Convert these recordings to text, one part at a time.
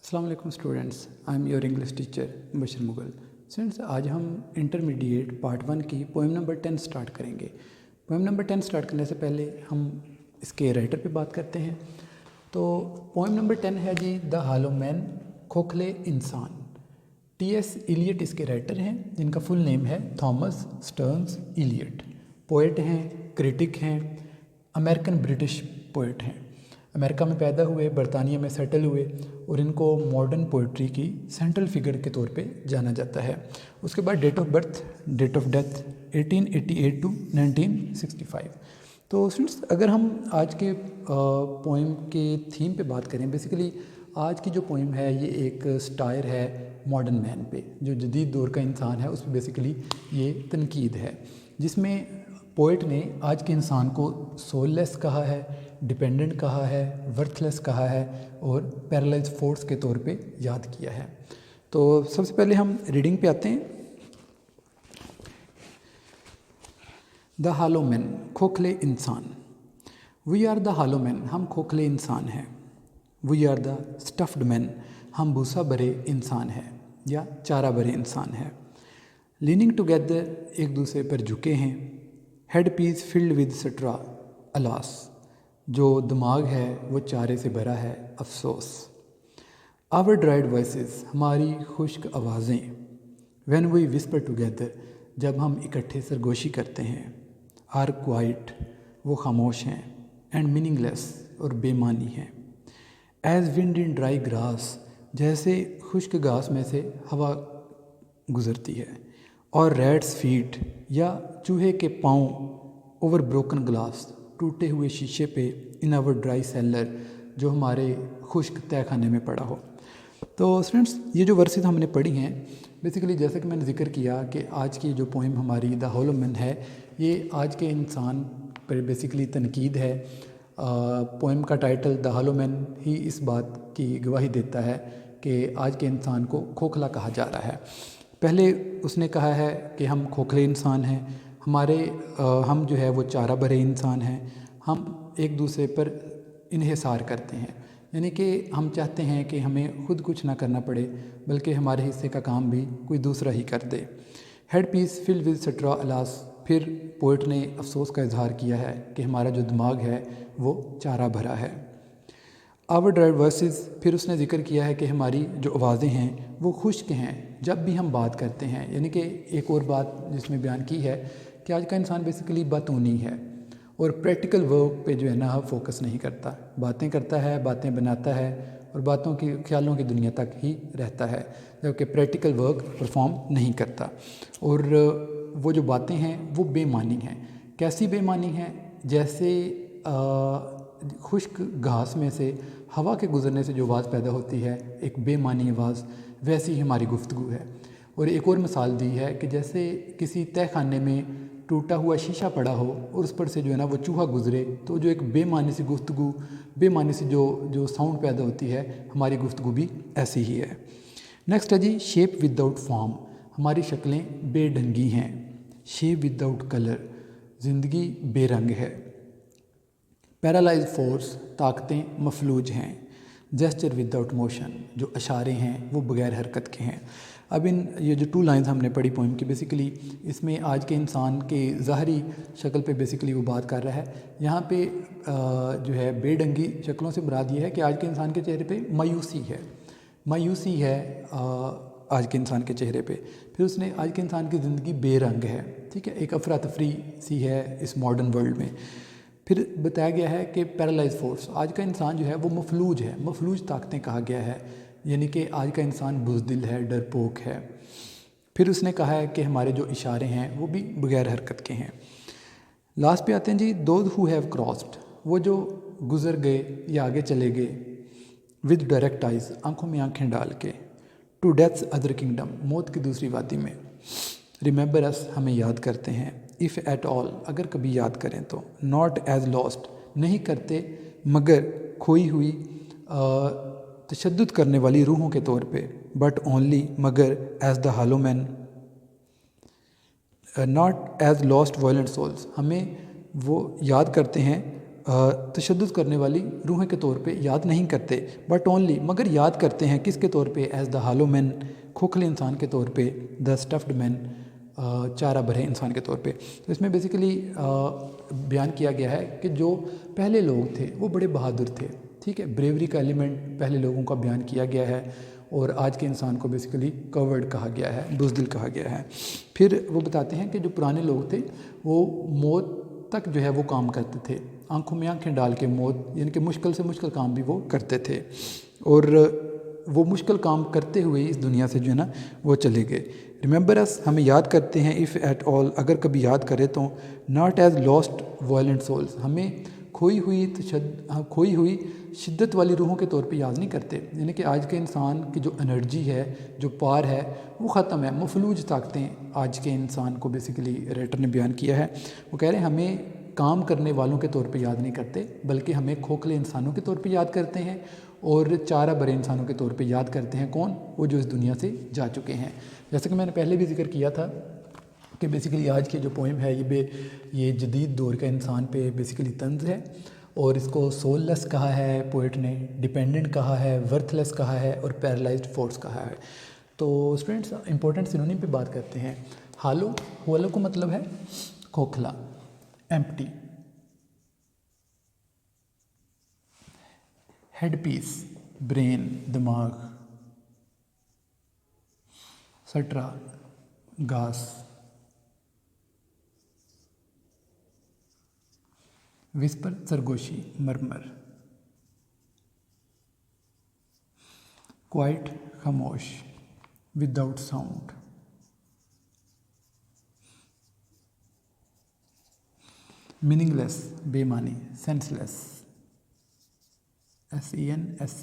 अस्सलाम वालेकुम students, I am your English teacher Bashar Mughal. Students, आज हम इंटरमीडिएट पार्ट 1 की पोएम नंबर 10 स्टार्ट करेंगे। पोएम नंबर 10 स्टार्ट करने से पहले हम इसके राइटर पे बात करते हैं। तो पोएम नंबर 10 है जी द हॉलो मैन, खोखले इंसान। टी.एस. इलियट इसके राइटर हैं, जिनका फुल नेम है थॉमस स्टर्न्स इलियट। पोएट हैं, क्रिटिक हैं, अमेरिकन ब्रिटिश पोएट हैं। अमेरिका में पैदा हुए, बरतानिया में सेटल हुए और इनको मॉडर्न पोइट्री की सेंट्रल फिगर के तौर पे जाना जाता है। उसके बाद date of birth, date of death 1888 to 1965। तो स्टूडेंट्स, अगर हम आज के पोइम के थीम पे बात करें, बेसिकली आज की जो पोइम है ये एक स्टायर है मॉडर्न मैन पे, जो जदीद दौर का इंसान है उस पर बेसिकली ये तनकीद है, जिसमें पोइट ने आज के इंसान को सोललेस कहा है, डिपेंडेंट कहा है, वर्थलेस कहा है और पैरालाइज फोर्स के तौर पे याद किया है। तो सबसे पहले हम रीडिंग पे आते हैं। द हॉलो मैन, खोखले इंसान। We are the hollow men, हम खोखले इंसान हैं। We are the stuffed men, हम भूसा भरे इंसान हैं या चारा भरे इंसान हैं। लीनिंग टुगेदर, एक दूसरे पर झुके हैं। Head piece filled with straw, alas, जो दिमाग है वो चारे से भरा है, अफसोस। आवर ड्राइड वॉइसेस, हमारी खुश्क आवाज़ें। व्हेन वी विस्पर टुगेदर, जब हम इकट्ठे सरगोशी करते हैं। आर क्वाइट, वो खामोश हैं। एंड मीनिंगलेस, और बेमानी हैं। As wind in dry grass, जैसे खुश्क घास में से हवा गुज़रती है। और रैट्स फीट, या चूहे के पाँव। ओवर ब्रोकन ग्लास, टूटे हुए शीशे पे। इन आवर ड्राई सेलर, जो हमारे खुश्क तहखाने में पड़ा हो। तो स्टूडेंट्स, ये जो वर्सेस हमने पढ़ी हैं, बेसिकली जैसा कि मैंने जिक्र किया कि आज की जो पोइम हमारी द हॉलो मैन है, ये आज के इंसान पर बेसिकली तनकीद है। पोइम का टाइटल द हॉलो मैन ही इस बात की गवाही देता है कि आज के इंसान को खोखला कहा जा रहा है। पहले उसने कहा है कि हम खोखले इंसान हैं, हम जो है वो चारा भरे इंसान हैं। हम एक दूसरे पर इन्हिसार करते हैं, यानी कि हम चाहते हैं कि हमें खुद कुछ ना करना पड़े, बल्कि हमारे हिस्से का काम भी कोई दूसरा ही कर दे। Head piece filled with straw, alas, फिर पोइट ने अफसोस का इजहार किया है कि हमारा जो दिमाग है वो चारा भरा है। आवर ड्राइड वर्सेस, फिर उसने जिक्र किया है कि हमारी जो आवाज़ें हैं वो खुश्क हैं जब भी हम बात करते हैं। यानी कि एक और बात जिसमें बयान की है कि आज का इंसान बेसिकली बातूनी है और प्रैक्टिकल वर्क पे जो है ना फोकस नहीं करता। बातें करता है, बातें बनाता है और बातों की ख्यालों की दुनिया तक ही रहता है, जबकि प्रैक्टिकल वर्क परफॉर्म नहीं करता। और वो जो बातें हैं वो बेमानी हैं। कैसी बेमानी हैं? जैसे खुश्क घास में से हवा के गुज़रने से जो आवाज़ पैदा होती है, एक बेमानी आवाज़, वैसी ही हमारी गुफ्तगू है। और एक और मिसाल दी है कि जैसे किसी तहखाने में टूटा हुआ शीशा पड़ा हो और उस पर से जो है ना वो चूहा गुज़रे, तो जो एक बेमानी सी गुफ्तगू, बेमानी सी जो साउंड पैदा होती है, हमारी गुफ्तगू भी ऐसी ही है। नेक्स्ट है जी शेप विदाउट फॉर्म, हमारी शक्लें बेढंगी हैं। शेप विदाउट कलर, ज़िंदगी बेरंग है। पैरालाइज फोर्स, ताकतें मफलूज हैं। जेस्चर विदाउट मोशन, जो इशारे हैं वो बगैर हरकत के हैं। अब ये जो 2 लाइंस हमने पढ़ी पोइम की, बेसिकली इसमें आज के इंसान के ज़ाहरी शक्ल पे बेसिकली वो बात कर रहा है। यहाँ पे जो है बेढंगी शक्लों से मुराद ये है कि आज के इंसान के चेहरे पे मायूसी है आज के इंसान के चेहरे पे। फिर उसने आज के इंसान की ज़िंदगी बेरंग है, ठीक है, एक अफरा तफरी सी है इस मॉडर्न वर्ल्ड में। फिर बताया गया है कि पैरालाइज फोर्स, आज का इंसान जो है वो मफलूज है, मफलूज ताकतें कहा गया है, यानी कि आज का इंसान बुज़दिल है, डरपोक है। फिर उसने कहा है कि हमारे जो इशारे हैं वो भी बगैर हरकत के हैं। लास्ट पे आते हैं जी दोज हु हैव क्रॉस्ड, वो जो गुज़र गए या आगे चले गए। विद डायरेक्ट आइज, आंखों में आंखें डाल के। टू डेथ्स अदर किंगडम, मौत की दूसरी वादी में। रिमेंबर अस, हमें याद करते हैं। इफ़ एट ऑल, अगर कभी याद करें तो। नॉट एज लॉस्ट, नहीं करते मगर खोई हुई तशद्दुद करने वाली रूहों के तौर पे। बट ओनली, मगर as the hollow men, not as lost violent souls, हमें वो याद करते हैं तशद्दुद करने वाली रूहें के तौर पे याद नहीं करते, बट ओनली मगर याद करते हैं किसके तौर पे, एज़ द हालो मैन खोखले इंसान के तौर पे, द स्टफ्ड मैन चारा भरे इंसान के तौर पे। तो इसमें बेसिकली बयान किया गया है कि जो पहले लोग थे वो बड़े बहादुर थे, ठीक है, ब्रेवरी का एलिमेंट पहले लोगों का बयान किया गया है, और आज के इंसान को बेसिकली कवर्ड कहा गया है, बुज़दिल कहा गया है। फिर वो बताते हैं कि जो पुराने लोग थे वो मौत तक जो है वो काम करते थे, आंखों में आंखें डाल के मौत यानी कि मुश्किल से मुश्किल काम भी वो करते थे, और वो मुश्किल काम करते हुए इस दुनिया से जो है ना वो चले गए। रिमेंबर अस, हमें याद करते हैं, इफ़ एट ऑल अगर कभी याद करें तो, not as lost violent souls, हमें खोई हुई शिद्दत वाली रूहों के तौर पे याद नहीं करते। यानी कि आज के इंसान की जो एनर्जी है, जो पावर है, वो ख़त्म है, मफलूज ताकतें आज के इंसान को बेसिकली राइटर ने बयान किया है। वो कह रहे हैं हमें काम करने वालों के तौर पे याद नहीं करते, बल्कि हमें खोखले इंसानों के तौर पे याद करते हैं, और चारा भरे इंसानों के तौर पे याद करते हैं। कौन? वो जो इस दुनिया से जा चुके हैं। जैसे कि मैंने पहले भी जिक्र किया था कि बेसिकली आज की जो पोइम है ये जदीद दौर का इंसान पे बेसिकली तंज है, और इसको सोललेस कहा है पोइट ने, डिपेंडेंट कहा है, वर्थलेस कहा है, और पैरालाइज्ड फोर्स कहा है। तो स्टूडेंट्स इंपॉर्टेंट सिनोनिम पे बात करते हैं। हालो को मतलब है खोखला, एम्प्टी। हेड पीस, ब्रेन, दिमाग। सट्रा, घास। विस्पर, सरगोशी, मरमर। क्वाइट, खामोश, विदाउट साउंड। मीनिंगलेस, बेमानी, सेंसलेस, SENSELESS।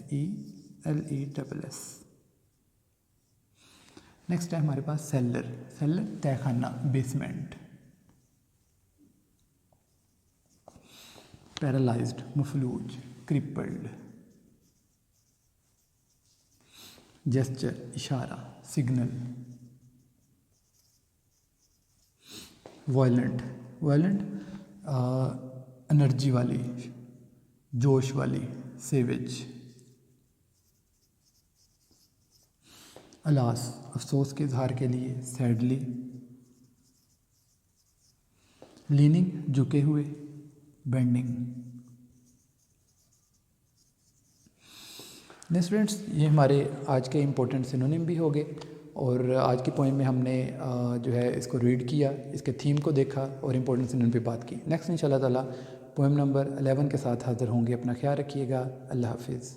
नेक्स्ट है हमारे पास सेलर तहखाना, बेसमेंट। पैरालाइज्ड, मफलूज, क्रिपल्ड। जेस्चर, इशारा, सिग्नल। वायलेंट एनर्जी वाली, जोश वाली, सेवेज। अलास, अफसोस के इजहार के लिए, सैडली। लीनिंग, झुके हुए, बेंडिंग। स्टूडेंट्स ये हमारे आज के इम्पोर्टेंट सिनोनिम भी हो गए, और आज की पोइम में हमने जो है इसको रीड किया, इसके थीम को देखा और इम्पोर्टेंट सिनोनिम पे बात की। नेक्स्ट इंशाल्लाह ताला पोइम नंबर 11 के साथ हाज़िर होंगे। अपना ख्याल रखिएगा। अल्लाह हाफिज़।